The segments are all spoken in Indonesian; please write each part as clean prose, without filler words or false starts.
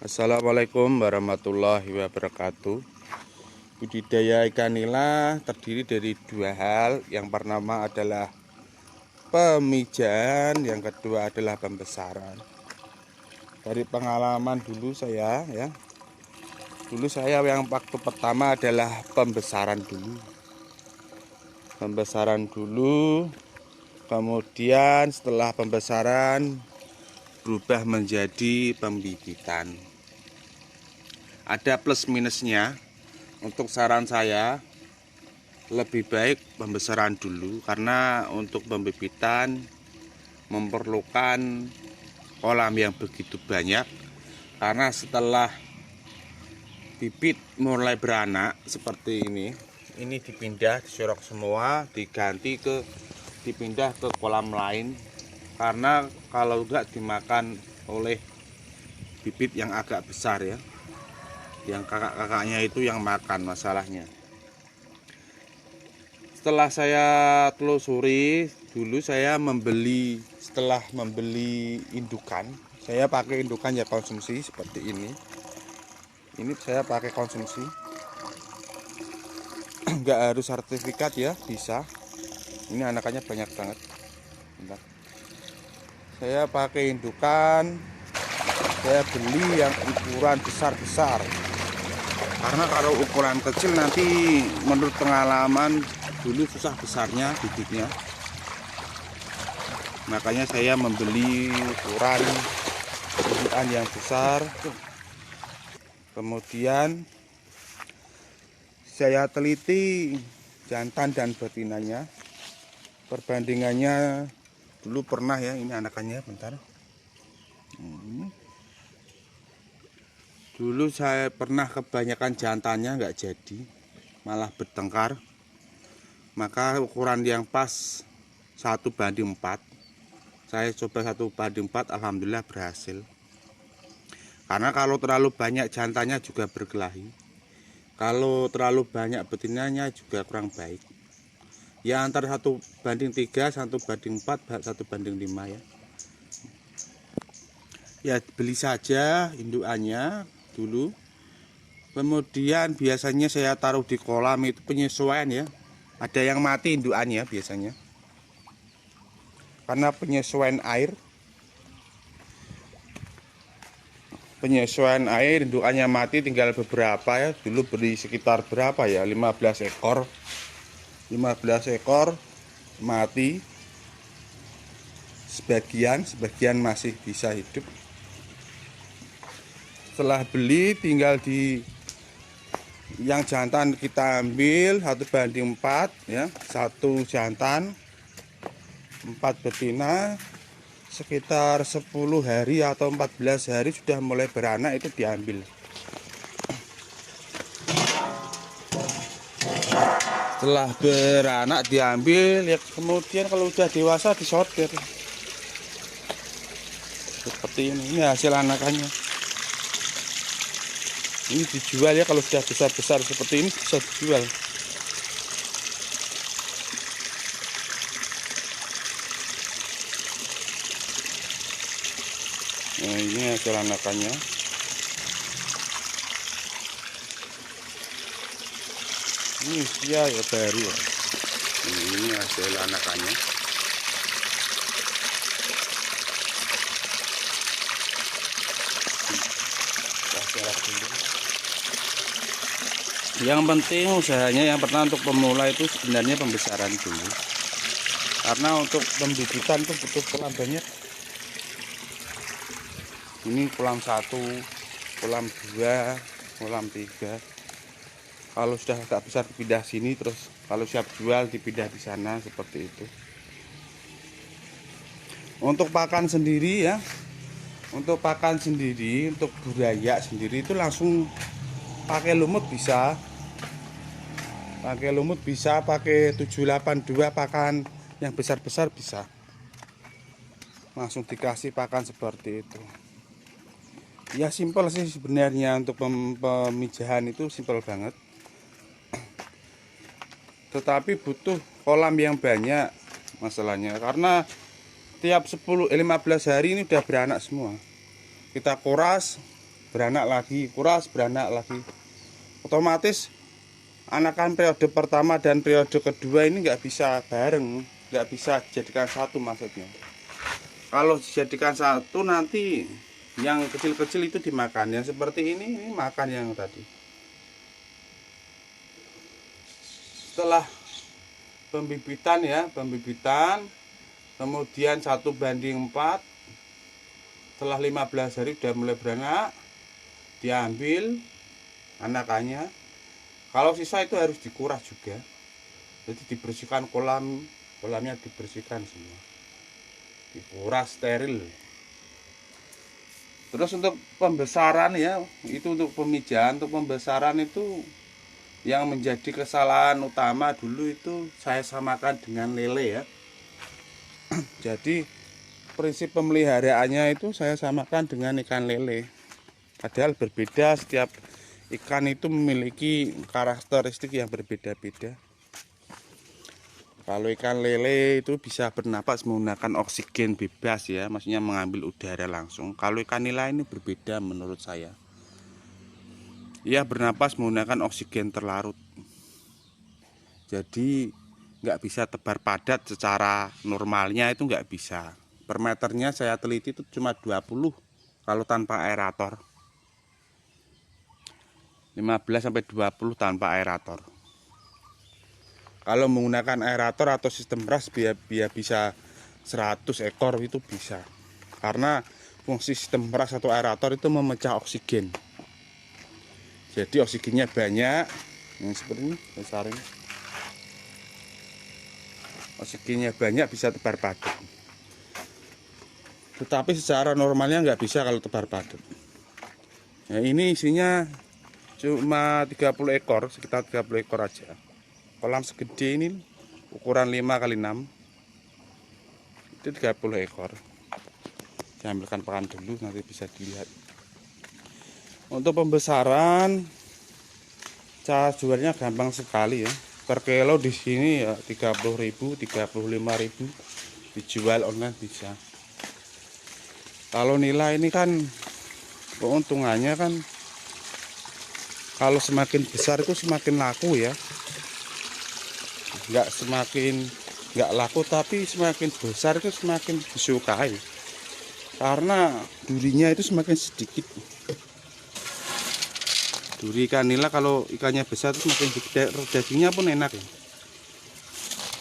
Assalamualaikum warahmatullahi wabarakatuh. Budidaya ikan nila terdiri dari dua hal. Yang pertama adalah pemijahan, yang kedua adalah pembesaran. Dari pengalaman dulu saya yang waktu pertama adalah pembesaran dulu. Kemudian setelah pembesaran berubah menjadi pembibitan. Ada plus minusnya. Untuk saran saya lebih baik pembesaran dulu, karena untuk pembibitan memerlukan kolam yang begitu banyak. Karena setelah bibit mulai beranak seperti ini dipindah, disorok semua, dipindah ke kolam lain. Karena kalau enggak dimakan oleh bibit yang agak besar ya, yang kakak-kakaknya itu yang makan masalahnya. Setelah saya telusuri dulu, setelah membeli indukan, saya pakai indukan ya konsumsi seperti ini saya pakai konsumsi. Enggak harus sertifikat ya, bisa. Ini anakannya banyak banget. Bentar. Saya pakai indukan, saya beli yang ukuran besar-besar. Karena kalau ukuran kecil nanti menurut pengalaman dulu susah besarnya bibitnya. Makanya saya membeli ukuran indukan yang besar. Kemudian saya teliti jantan dan betinanya. Perbandingannya dulu pernah ya, ini anakannya bentar. Dulu saya pernah kebanyakan jantannya nggak jadi, malah bertengkar. Maka ukuran yang pas 1:4. Saya coba 1:4, alhamdulillah berhasil. Karena kalau terlalu banyak jantannya juga berkelahi. Kalau terlalu banyak betinanya juga kurang baik. Ya antara 1:3, 1:4, 1:5 ya. Ya beli saja indukannya dulu. Kemudian biasanya saya taruh di kolam itu penyesuaian ya. Ada yang mati indukannya biasanya, karena penyesuaian air indukannya mati, tinggal beberapa ya. Dulu beli sekitar berapa ya, 15 ekor mati. Sebagian masih bisa hidup. Setelah beli tinggal yang jantan kita ambil 1:4 ya, 1 jantan 4 betina. Sekitar 10 hari atau 14 hari sudah mulai beranak, itu diambil. Setelah beranak diambil ya, kemudian kalau sudah dewasa disortir seperti ini hasil anakannya. Ini dijual ya, kalau sudah besar-besar seperti ini bisa dijual. Nah, ini hasil anakannya. Ini usia ya baru ya. Ini hasil anakannya. Yang penting usahanya yang pertama untuk pemula itu sebenarnya pembesaran dulu. Karena untuk pembibitan itu butuh kolam banyak. Ini kolam 1, kolam 2, kolam 3. Kalau sudah agak besar dipindah sini, terus kalau siap jual dipindah di sana, seperti itu. Untuk pakan sendiri ya, untuk budaya sendiri itu langsung pakai lumut bisa. Pakai 782 pakan yang besar-besar bisa. Langsung dikasih pakan seperti itu. Ya simpel sih sebenarnya, untuk pemijahan itu simpel banget. Tetapi butuh kolam yang banyak masalahnya, karena tiap 15 hari ini udah beranak semua. Kita kuras, beranak lagi, kuras beranak lagi. Otomatis anakan periode pertama dan periode kedua ini nggak bisa bareng, nggak bisa dijadikan satu maksudnya. Kalau dijadikan satu nanti yang kecil-kecil itu dimakan, yang seperti ini makan yang tadi. Setelah pembibitan ya, pembibitan, kemudian 1:4, setelah 15 hari sudah mulai beranak, diambil anakannya. Kalau sisa itu harus dikuras juga, jadi dibersihkan kolamnya dibersihkan semua, dikuras steril. Terus untuk pembesaran ya, itu untuk pemijahan, untuk pembesaran itu yang menjadi kesalahan utama dulu itu saya samakan dengan lele ya. Jadi prinsip pemeliharaannya itu saya samakan dengan ikan lele. Padahal berbeda, setiap ikan itu memiliki karakteristik yang berbeda-beda. Kalau ikan lele itu bisa bernapas menggunakan oksigen bebas ya, maksudnya mengambil udara langsung. Kalau ikan nila ini berbeda menurut saya. Ia bernapas menggunakan oksigen terlarut. Jadi nggak bisa tebar padat secara normalnya, itu nggak bisa. Per meternya saya teliti itu cuma 20 kalau tanpa aerator. 15-20 tanpa aerator. Kalau menggunakan aerator atau sistem ras biar bisa 100 ekor itu bisa. Karena fungsi sistem ras atau aerator itu memecah oksigen. Jadi oksigennya banyak, yang seperti ini besar ini. Oksigennya banyak bisa tebar padat. Tetapi secara normalnya nggak bisa kalau tebar padat. Nah, ini isinya cuma 30 ekor, sekitar 30 ekor aja. Kolam segede ini ukuran 5x6 itu 30 ekor. Diambilkan pakan dulu, nanti bisa dilihat. Untuk pembesaran cara jualnya gampang sekali ya. Per kilo di sini ya 30.000, 35.000 dijual online bisa. Kalau nila ini kan keuntungannya kan kalau semakin besar itu semakin laku ya. Nggak laku, tapi semakin besar itu semakin disukai karena durinya itu semakin sedikit. Duri ikan nila kalau ikannya besar itu semakin gede, dagingnya pun enak ya.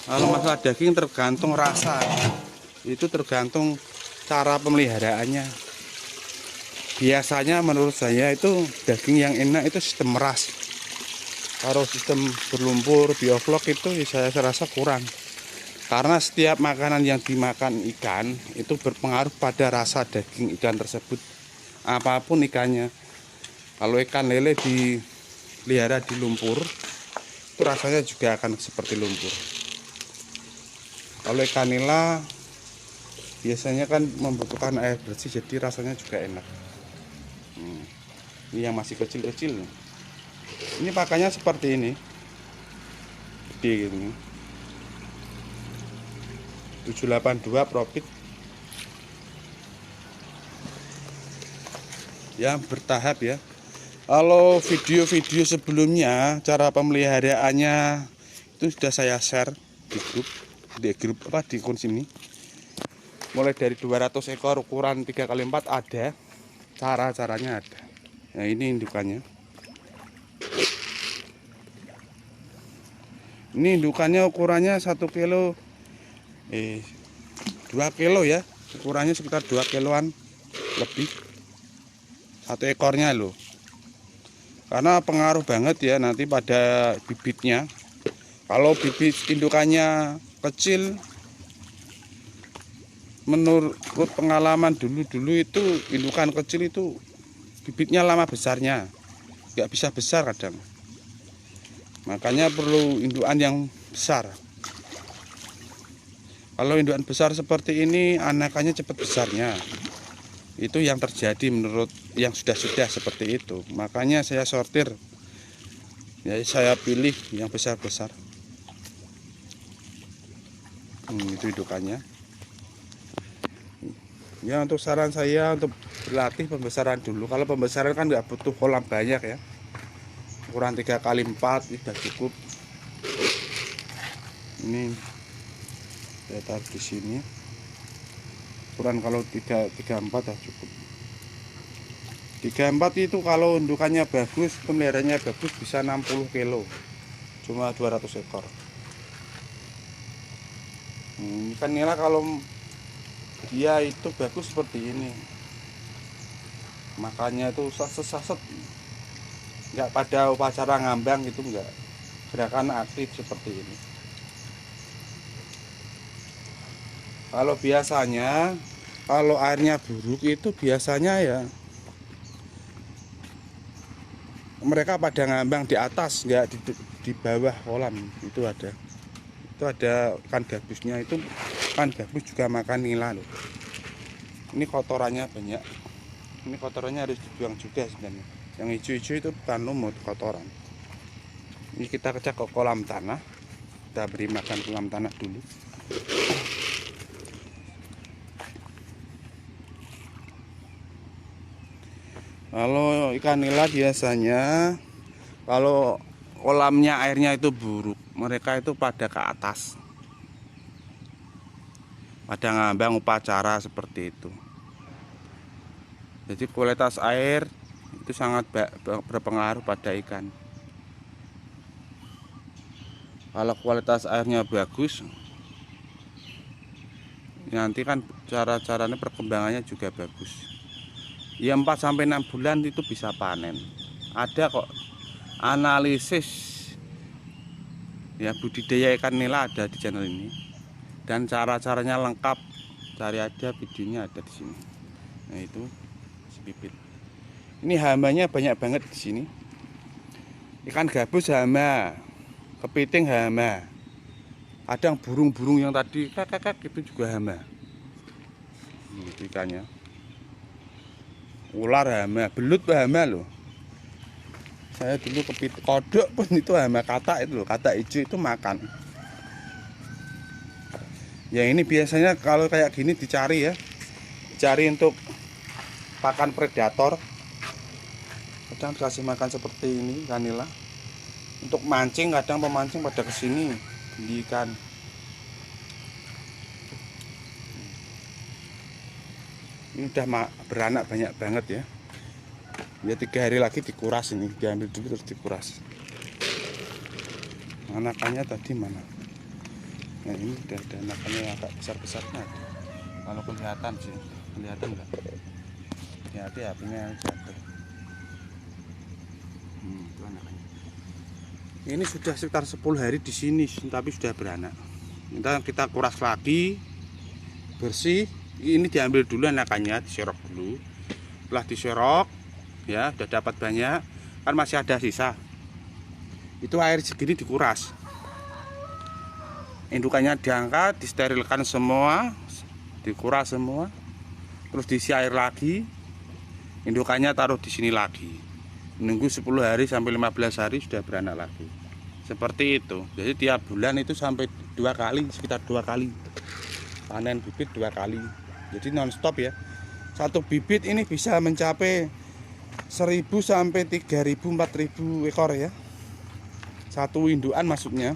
Kalau masalah daging tergantung rasa, itu tergantung cara pemeliharaannya. Biasanya menurut saya itu daging yang enak itu sistem ras. Kalau sistem berlumpur, bioflok itu saya rasa kurang. Karena setiap makanan yang dimakan ikan itu berpengaruh pada rasa daging ikan tersebut. Apapun ikannya. Kalau ikan lele dipelihara di lumpur, itu rasanya juga akan seperti lumpur. Kalau ikan nila biasanya kan membutuhkan air bersih, jadi rasanya juga enak. Ini yang masih kecil-kecil. Ini pakannya seperti ini, gede gini. 782 profit. Ya bertahap ya. Kalau video-video sebelumnya cara pemeliharaannya itu sudah saya share di grup di akun sini. Mulai dari 200 ekor ukuran 3x4 ada, caranya ada. Nah ini indukannya. Ini indukannya ukurannya 1 kilo 2 kilo ya, ukurannya sekitar 2 kiloan lebih satu ekornya loh. Karena pengaruh banget ya nanti pada bibitnya. Kalau bibit indukannya kecil, menurut pengalaman dulu itu indukan kecil itu bibitnya lama besarnya, nggak bisa besar kadang. Makanya perlu indukan yang besar. Kalau indukan besar seperti ini anakannya cepat besarnya. Itu yang terjadi menurut yang sudah seperti itu. Makanya saya sortir. Ya saya pilih yang besar-besar. Itu indukannya. Ya untuk saran saya untuk berlatih pembesaran dulu. Kalau pembesaran kan nggak butuh kolam banyak ya, ukuran 3x4 sudah cukup. Ini saya taruh di sini, ukuran kalau 3x4 ya cukup. 3x4 itu kalau indukannya bagus, pemeliharaannya bagus, bisa 60 kilo, cuma 200 ekor. Ini kan nila kalau dia itu bagus seperti ini, makanya itu saset-saset, nggak pada upacara ngambang itu, nggak gerakan aktif seperti ini. Kalau biasanya kalau airnya buruk itu biasanya ya mereka pada ngambang di atas, nggak di bawah kolam. Itu ada ikan gabusnya, itu ikan gabus juga makan nila loh. Ini kotorannya banyak, ini kotorannya harus dibuang juga sebenarnya. Yang hijau-hijau itu bukan lumut, kotoran. Ini kita cek ke kolam tanah, kita beri makan kolam tanah dulu. Kalau ikan nila biasanya kalau kolamnya airnya itu buruk, mereka itu pada ke atas, pada ngambang upacara seperti itu. Jadi kualitas air itu sangat berpengaruh pada ikan. Kalau kualitas airnya bagus, nanti kan cara-caranya perkembangannya juga bagus. Ya 4-6 bulan itu bisa panen. Ada kok analisis ya budidaya ikan nila, ada di channel ini, dan cara-caranya lengkap. Cari aja videonya, ada di sini. Nah itu bibit. Ini hamanya banyak banget di sini. Ikan gabus hama, kepiting hama, kadang burung-burung yang tadi kakak itu juga hama. Itu ikannya. Ular hama, belut hama loh. Saya dulu kepiting, kodok pun itu hama, katak itu loh, katak hijau itu makan. Ya ini biasanya kalau kayak gini dicari ya, dicari untuk pakan predator. Kadang dikasih makan seperti ini ikan nila. Untuk mancing, kadang pemancing pada kesini beli ikan. Ini udah beranak banyak banget ya. Ya 3 hari lagi dikuras, ini diambil dulu terus dikuras. Anakannya tadi mana? Nah ini udah ada anakannya yang agak besar-besarnya. Kalau kelihatan sih, kelihatan nggak? Hati-hati apinya jatuh. Itu anakannya. Ini sudah sekitar 10 hari di sini, tapi sudah beranak. Kita kuras lagi, bersih. Ini diambil dulu anakannya, diserok dulu. Setelah diserok, ya udah dapat banyak, kan masih ada sisa. Itu air segini dikuras. Indukannya diangkat, disterilkan semua, dikuras semua, terus diisi air lagi. Indukannya taruh di sini lagi. Menunggu 10 hari sampai 15 hari sudah beranak lagi. Seperti itu. Jadi tiap bulan itu sampai 2 kali, sekitar 2 kali. Panen bibit 2 kali. Jadi non-stop ya. Satu bibit ini bisa mencapai 1000 sampai 3000 4000 ekor ya. Satu indukan maksudnya.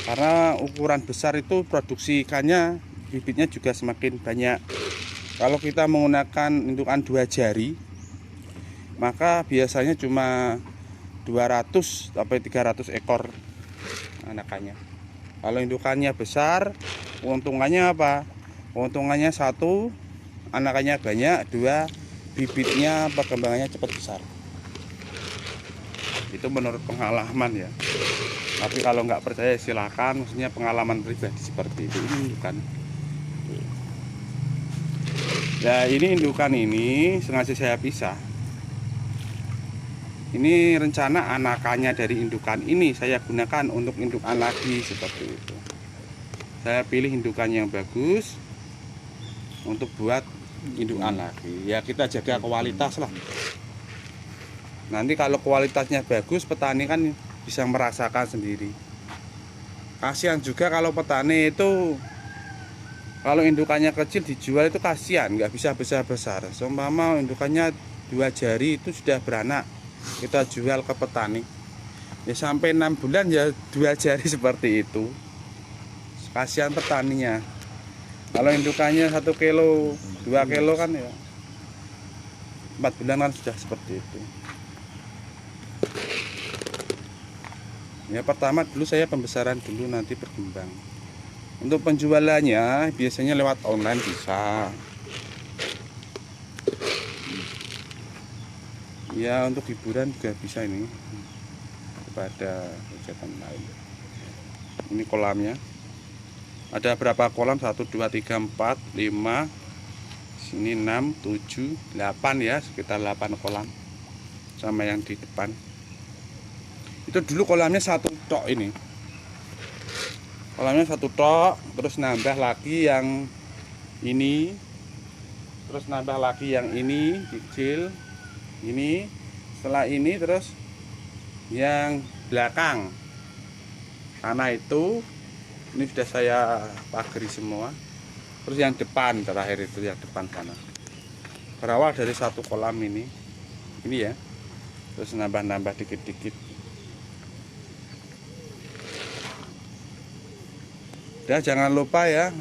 Karena ukuran besar itu produksi ikannya, bibitnya juga semakin banyak. Kalau kita menggunakan indukan 2 jari, maka biasanya cuma 200 sampai 300 ekor anakannya. Kalau indukannya besar, keuntungannya apa? Keuntungannya 1, anakannya banyak, 2, bibitnya perkembangannya cepat besar. Itu menurut pengalaman ya. Tapi kalau nggak percaya silakan, maksudnya pengalaman pribadi seperti itu. Ini indukan. Ya ini indukan ini sengaja saya pisah. Ini rencana anakannya dari indukan ini saya gunakan untuk indukan lagi seperti itu. Saya pilih indukan yang bagus untuk buat indukan lagi. Ya kita jaga kualitas lah. Nanti kalau kualitasnya bagus, petani kan bisa merasakan sendiri. Kasihan juga kalau petani itu Kalau indukannya kecil dijual itu kasihan, nggak bisa besar-besar. Seumpama indukannya 2 jari itu sudah beranak, kita jual ke petani. Ya sampai 6 bulan ya 2 jari seperti itu. Kasihan petaninya. Kalau indukannya 1 kilo, 2 kilo kan ya 4 bulan kan sudah seperti itu. Ya pertama dulu saya pembesaran dulu, nanti berkembang. Untuk penjualannya biasanya lewat online bisa. Ya untuk hiburan juga bisa ini kepada kegiatan lain. Ini kolamnya. Ada berapa kolam? 1, 2, 3, 4, 5. Sini 6, 7, 8 ya, sekitar 8 kolam. Sama yang di depan. Itu dulu kolamnya 1 tok ini. Kolamnya 1 tok, terus nambah lagi yang ini, terus nambah lagi yang ini kecil, ini, setelah ini terus yang belakang. Karena itu ini sudah saya pagari semua. Terus yang depan terakhir itu yang depan sana. Berawal dari 1 kolam ini ya, terus nambah-nambah dikit-dikit. Dan jangan lupa ya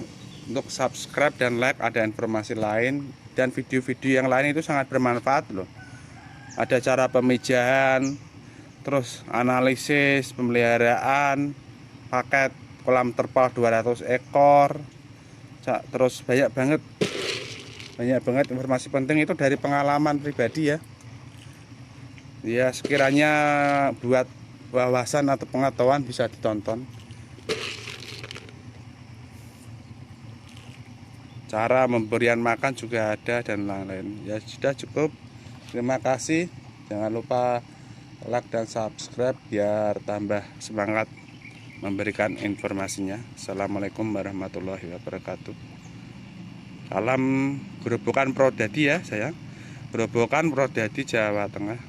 untuk subscribe dan like, ada informasi lain dan video-video yang lain itu sangat bermanfaat loh. Ada cara pemijahan, terus analisis pemeliharaan, paket kolam terpal 200 ekor, terus banyak banget informasi penting itu dari pengalaman pribadi ya. Ya sekiranya buat wawasan atau pengetahuan bisa ditonton. Cara memberian makan juga ada dan lain-lain. Ya sudah cukup. Terima kasih. Jangan lupa like dan subscribe biar tambah semangat memberikan informasinya. Assalamualaikum warahmatullahi wabarakatuh. Salam Gerobokan Prodadi ya sayang. Gerobokan Prodadi Jawa Tengah.